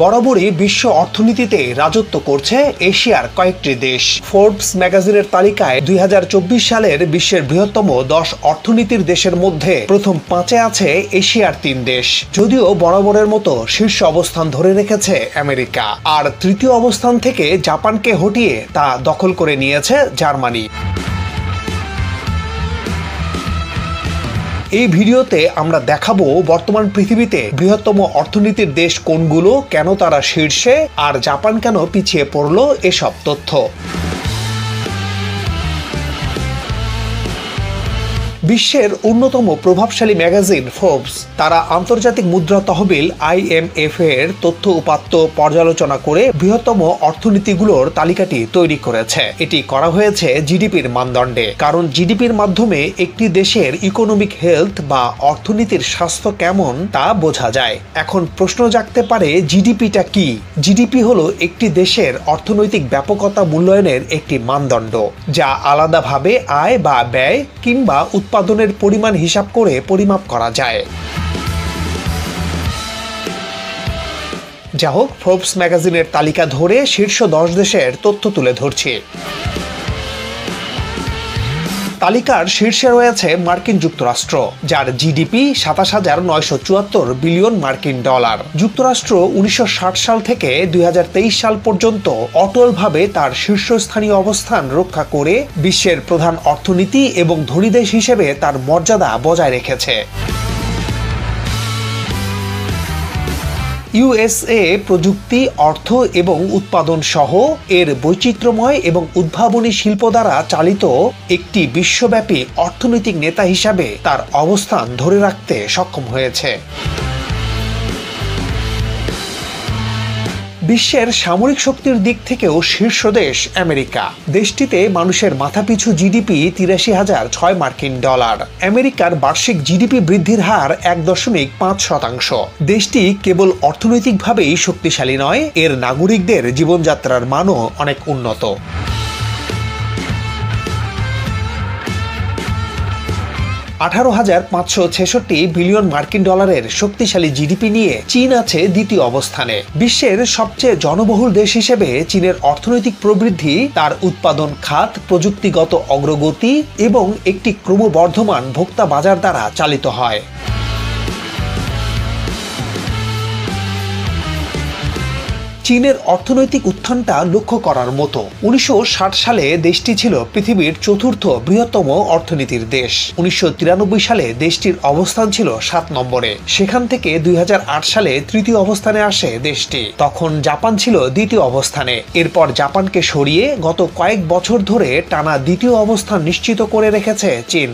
বরাবরই বিশ্ব অর্থনীতিতে রাজত্ব করছে এশিয়ার কয়েকটি দেশ। ফোর্বস ম্যাগাজিনের তালিকায় 2024 সালের বিশ্বের বৃহত্তম 10 অর্থনীতির দেশের মধ্যে প্রথম 5-এ আছে এশিয়ার 3 দেশ। যদিও বরাবরের মতো শীর্ষ অবস্থান ধরে রেখেছে আমেরিকা, আর তৃতীয় অবস্থান থেকে জাপানকে হটিয়ে তা দখল করে নিয়েছে জার্মানি। এই ভিডিওতে আমরা দেখাবো বর্তমান পৃথিবীতে বৃহত্তম অর্থনীতির দেশ কোনগুলো, কেন তারা শীর্ষে, আর জাপান কেন পিছিয়ে পড়লো, এসব তথ্য। বিশ্বের অন্যতম প্রভাবশালী ম্যাগাজিন ফোর্বস তারা আন্তর্জাতিক মুদ্রা তহবিল IMF এর তথ্য উপাত্ত পর্যালোচনা করে বৃহত্তম অর্থনীতিগুলোর তালিকাটি তৈরি করেছে। এটি করা হয়েছে জিডিপির মানদণ্ডে, কারণ জিডিপির মাধ্যমে একটি দেশের ইকোনমিক হেলথ বা অর্থনীতির স্বাস্থ্য কেমন তা বোঝা যায়। এখন প্রশ্ন জাগতে পারে, জিডিপিটা কি? জিডিপি হলো একটি দেশের অর্থনৈতিক ব্যাপকতা মূল্যায়নের একটি মানদণ্ড, যা আলাদাভাবে আয় বা ব্যয় কিংবা উৎপাদনের পরিমাণ হিসাব করে পরিমাপ করা যায়। যা হোক, ফোর্বস ম্যাগাজিনের তালিকা ধরে শীর্ষ 10 দেশের তথ্য তুলে ধরছি। তালিকার শীর্ষে রয়েছে মার্কিন যুক্তরাষ্ট্র, যার জিডিপি 27,974 বিলিয়ন মার্কিন ডলার। যুক্তরাষ্ট্র 1960 সাল থেকে 2023 সাল পর্যন্ত অটলভাবে তার শীর্ষস্থানীয় অবস্থান রক্ষা করে বিশ্বের প্রধান অর্থনীতি এবং ধনী দেশ হিসেবে তার মর্যাদা বজায় রেখেছে। USA প্রযুক্তি, অর্থ এবং উৎপাদন সহ এর বৈচিত্র্যময় এবং উদ্ভাবনী শিল্প দ্বারা চালিত একটি বিশ্বব্যাপী অর্থনৈতিক নেতা হিসাবে তার অবস্থান ধরে রাখতে সক্ষম হয়েছে। বিশ্বের সামরিক শক্তির দিক থেকেও শীর্ষ দেশ আমেরিকা। দেশটিতে মানুষের মাথাপিছু জিডিপি 83,006 মার্কিন ডলার। আমেরিকার বার্ষিক জিডিপি বৃদ্ধির হার 1.5%। দেশটি কেবল অর্থনৈতিকভাবেই শক্তিশালী নয়, এর নাগরিকদের জীবনযাত্রার মানও অনেক উন্নত। 18,566 বিলিয়ন মার্কিন ডলারের শক্তিশালী জিডিপি নিয়ে চীন আছে দ্বিতীয় অবস্থানে। বিশ্বের সবচেয়ে জনবহুল দেশ হিসেবে চীনের অর্থনৈতিক প্রবৃদ্ধি তার উৎপাদন খাত, প্রযুক্তিগত অগ্রগতি এবং একটি ক্রমবর্ধমান ভোক্তা বাজার দ্বারা চালিত হয়। চীনের অর্থনৈতিক উত্থানটা লক্ষ্য করার মতো। 1960 সালে দেশটি ছিল পৃথিবীর চতুর্থ বৃহত্তম অর্থনীতির দেশ। 1993 সালে দেশটির অবস্থান ছিল 7 নম্বরে। সেখান থেকে 2008 সালে তৃতীয় অবস্থানে আসে দেশটি। তখন জাপান ছিল দ্বিতীয় অবস্থানে। এরপর জাপানকে সরিয়ে গত কয়েক বছর ধরে টানা দ্বিতীয় অবস্থান নিশ্চিত করে রেখেছে চীন।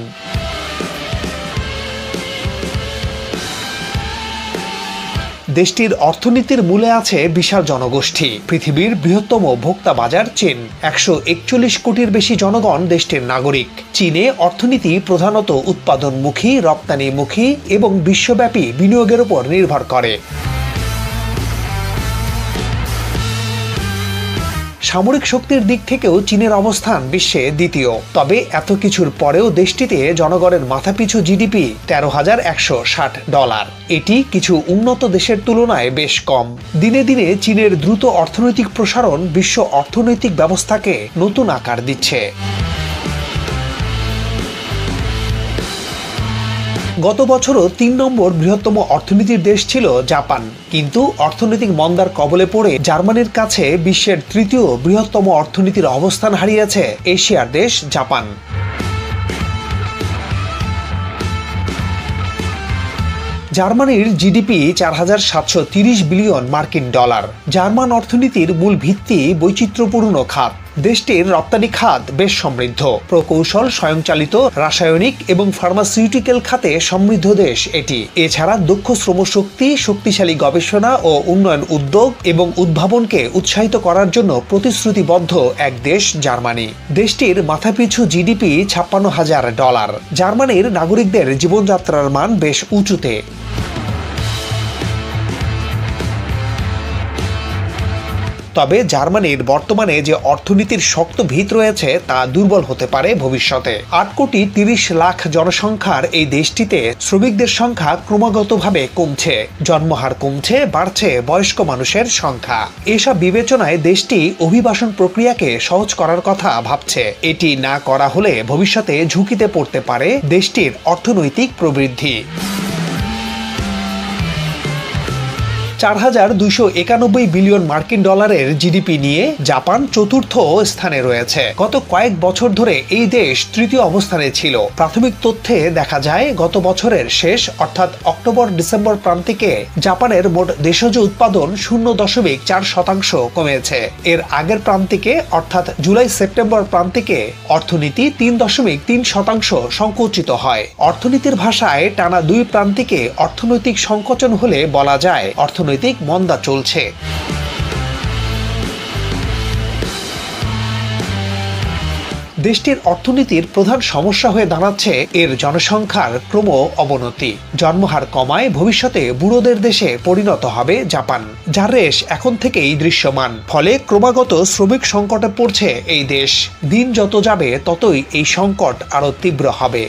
দেশটির অর্থনীতির মূলে আছে বিশাল জনগোষ্ঠী। পৃথিবীর বৃহত্তম ভোক্তা বাজার চীন। 141 কোটির বেশি জনগণ দেশটির নাগরিক। চীনে অর্থনীতি প্রধানত উৎপাদনমুখী, রপ্তানিমুখী এবং বিশ্বব্যাপী বিনিয়োগের উপর নির্ভর করে। সামরিক শক্তির দিক থেকেও চীনের অবস্থান বিশ্বে দ্বিতীয়। তবে এত কিছুর পরেও দেশটিতে জনগণের মাথাপিছু জিডিপি 13,160 ডলার। এটি কিছু উন্নত দেশের তুলনায় বেশ কম। দিনে দিনে চীনের দ্রুত অর্থনৈতিক প্রসারণ বিশ্ব অর্থনৈতিক ব্যবস্থাকে নতুন আকার দিচ্ছে। গত বছরও 3 নম্বর বৃহত্তম অর্থনীতির দেশ ছিল জাপান, কিন্তু অর্থনৈতিক মন্দার কবলে পড়ে জার্মানির কাছে বিশ্বের তৃতীয় বৃহত্তম অর্থনীতির অবস্থান হারিয়েছে এশিয়ার দেশ জাপান। জার্মানির জিডিপি 4,730 বিলিয়ন মার্কিন ডলার। জার্মান অর্থনীতির মূল ভিত্তি বৈচিত্র্যপূর্ণ খাত। দেশটির রপ্তানি খাত বেশ সমৃদ্ধ। প্রকৌশল, স্বয়ংচালিত, রাসায়নিক এবং ফার্মাসিউটিক্যাল খাতে সমৃদ্ধ দেশ এটি। এছাড়া দক্ষ শ্রমশক্তি, শক্তিশালী গবেষণা ও উন্নয়ন উদ্যোগ এবং উদ্ভাবনকে উৎসাহিত করার জন্য প্রতিশ্রুতিবদ্ধ এক দেশ জার্মানি। দেশটির মাথাপিছু জিডিপি 56,000 ডলার। জার্মানির নাগরিকদের জীবনযাত্রার মান বেশ উঁচুতে। তবে জার্মানির বর্তমানে যে অর্থনীতির শক্ত ভিত রয়েছে তা দুর্বল হতে পারে ভবিষ্যতে। 8,30,00,000 জনসংখ্যার এই দেশটিতে শ্রমিকদের সংখ্যা ক্রমাগতভাবে কমছে, জন্মহার কমছে, বাড়ছে বয়স্ক মানুষের সংখ্যা। এসব বিবেচনায় দেশটি অভিবাসন প্রক্রিয়াকে সহজ করার কথা ভাবছে। এটি না করা হলে ভবিষ্যতে ঝুঁকিতে পড়তে পারে দেশটির অর্থনৈতিক প্রবৃদ্ধি। 4,291 বিলিয়ন মার্কিন ডলারের জিডিপি নিয়ে জাপান চতুর্থ স্থানে রয়েছে। গত কয়েক বছর ধরে এই দেশ তৃতীয় অবস্থানে ছিল। প্রাথমিক তথ্যে দেখা যায় গত বছরের শেষ অর্থাৎ অক্টোবর-ডিসেম্বর প্রান্তিকে জাপানের মোট দেশজ উৎপাদন 0.4% কমেছে। এর আগের প্রান্তিকে অর্থাৎ জুলাই-সেপ্টেম্বর প্রান্তিকে অর্থনীতি 3.3% সংকুচিত হয়। অর্থনীতির ভাষায় টানা 2 প্রান্তিকে অর্থনৈতিক সংকোচন হলে বলা যায় অর্থনৈতিক মন্দা চলছে। দেশটির অর্থনীতির প্রধান সমস্যা হয়ে দাঁড়াচ্ছে এর জনসংখ্যার ক্রম অবনতি। জন্মহার কমায় ভবিষ্যতে বুড়োদের দেশে পরিণত হবে জাপান, যার রেশ এখন থেকেই দৃশ্যমান। ফলে ক্রমাগত শ্রমিক সংকটে পড়ছে এই দেশ। দিন যত যাবে ততই এই সংকট আরো তীব্র হবে।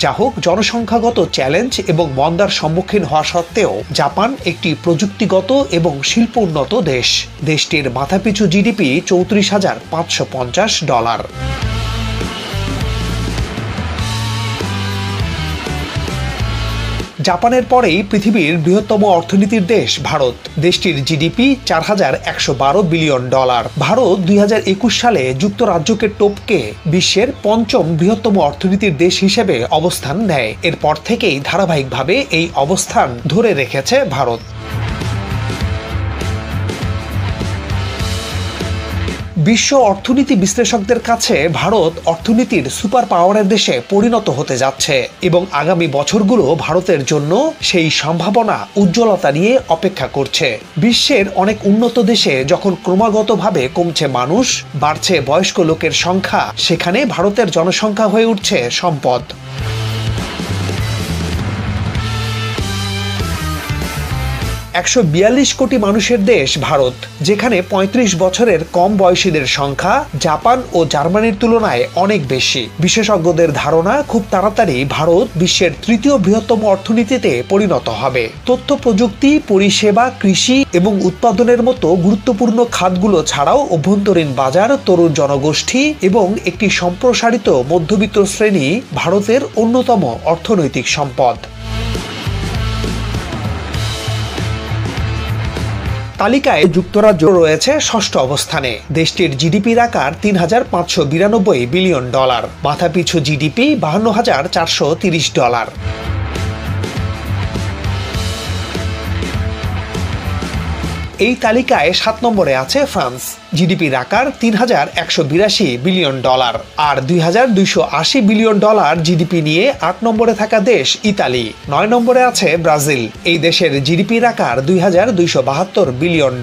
যা হোক, জনসংখ্যাগত চ্যালেঞ্জ এবং মন্দার সম্মুখীন হওয়া সত্ত্বেও জাপান একটি প্রযুক্তিগত এবং শিল্প উন্নত দেশ। দেশটির মাথাপিছু জিডিপি $34,550। জাপানের পরেই পৃথিবীর বৃহত্তম অর্থনীতির দেশ ভারত। দেশটির জিডিপি $4,112 বিলিয়ন। ভারত 2021 সালে যুক্তরাজ্যকে টপকে বিশ্বের 5ম বৃহত্তম অর্থনীতির দেশ হিসেবে অবস্থান নেয়। এরপর থেকেই ধারাবাহিকভাবে এই অবস্থান ধরে রেখেছে ভারত। বিশ্ব অর্থনীতি বিশ্লেষকদের কাছে ভারত অর্থনীতির সুপার পাওয়ারের দেশে পরিণত হতে যাচ্ছে এবং আগামী বছরগুলো ভারতের জন্য সেই সম্ভাবনা উজ্জ্বলতা নিয়ে অপেক্ষা করছে। বিশ্বের অনেক উন্নত দেশে যখন ক্রমাগতভাবে কমছে মানুষ, বাড়ছে বয়স্ক লোকের সংখ্যা, সেখানে ভারতের জনসংখ্যা হয়ে উঠছে সম্পদ। 142 কোটি মানুষের দেশ ভারত, যেখানে 35 বছরের কম বয়সীদের সংখ্যা জাপান ও জার্মানির তুলনায় অনেক বেশি। বিশেষজ্ঞদের ধারণা খুব তাড়াতাড়ি ভারত বিশ্বের তৃতীয় বৃহত্তম অর্থনীতিতে পরিণত হবে। তথ্য প্রযুক্তি, পরিষেবা, কৃষি এবং উৎপাদনের মতো গুরুত্বপূর্ণ খাতগুলো ছাড়াও অভ্যন্তরীণ বাজার, তরুণ জনগোষ্ঠী এবং একটি সম্প্রসারিত মধ্যবিত্ত শ্রেণী ভারতের অন্যতম অর্থনৈতিক সম্পদ। তালিকায় যুক্তরাজ্য রয়েছে ষষ্ঠ অবস্থানে। দেশটির জিডিপির আকার $3,592 বিলিয়ন, মাথাপিছু জিডিপি $52,430। এই তালিকায় 7 নম্বরে আছে ফ্রান্স, জিডিপির আকার $3,182 বিলিয়ন, আর $2,280 বিলিয়ন জিডিপি নিয়ে 8 নম্বরে থাকা দেশ ইতালি। 9 নম্বরে আছে ব্রাজিল, এই দেশের জিডিপির আকার $2,272 বিলিয়ন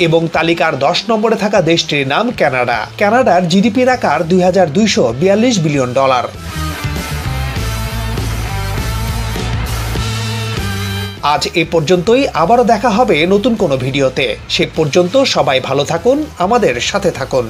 এবং তালিকার 10 নম্বরে থাকা দেশটির নাম কানাডা। কানাডার জিডিপির আকার $2,242 বিলিয়ন। আজ এ পর্যন্তই, আবারও দেখা হবে নতুন কোনো ভিডিওতে। সে পর্যন্ত সবাই ভালো থাকুন, আমাদের সাথে থাকুন।